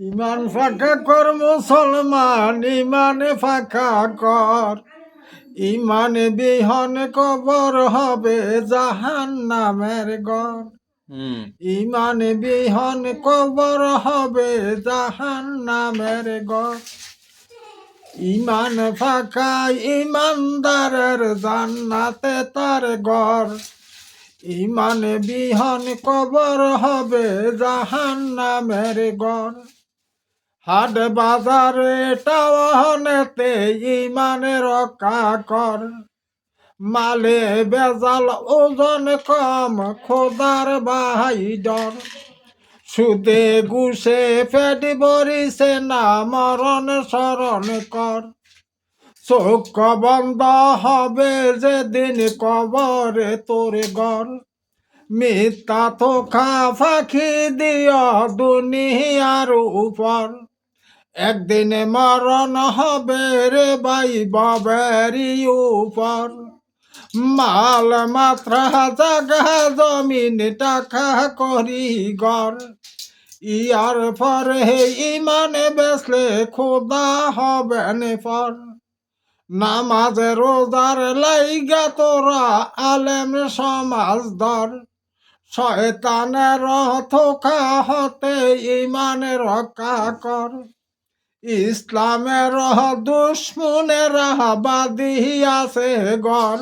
ইমান ফাঁকা কর মুসলমান, ইমানে ফাঁকা কর। ইমানে বিহন কবর হবে জাহান্নামের ঘর। ইমানে বিহন কবর হবে জাহান্নামের ঘর। ইমান ফাঁকা ইমানদারের জান্নাতে তার ঘর। ইমানে বিহন কবর হবে জাহান্নামের ঘর। হাট বাজারে টাওয়ানেতে ইমানে রক্ষা কর। মালে বেজাল ওজন কম খোদার বাহাই ডর। সুদে ঘুষে পেট ভরিছে না মরণ স্মরণ কর। চোখ বন্ধ হবে যেদিন কবরে তোর ঘর। মিথ্যা থোকা ফাঁকি দিও দুনিয়ার উপর। একদিন মরণ হবে রে ভাই বাবেরই উপর। মাল মাত্রা জাগা জমিন টাকা করি ঘর। ইয়ার পরে ইমানে বেসলে খোদা হবেন পর। নামাজ রোজার লাইগা তোরা আলেম সমাজ ধর। শয়তানের থোকা হতে ইমানের রক্ষা কর। ইসলামের দুশ্মনেরা বাঁধিয়াছে ঘর।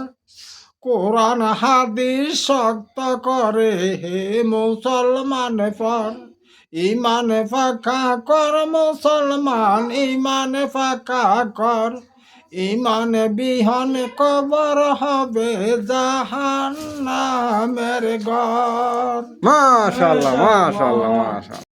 কোরআন হাদিস শক্ত করে হে মুসলমান পর। ইমান ফাঁকা কর মুসলমান, ইমান ফাঁকা কর। ইমান বিহন কবর হবে জাহান্নামের ঘর। মাশাআল্লাহ, মাশাআল্লাহ, মাশাআল্লাহ।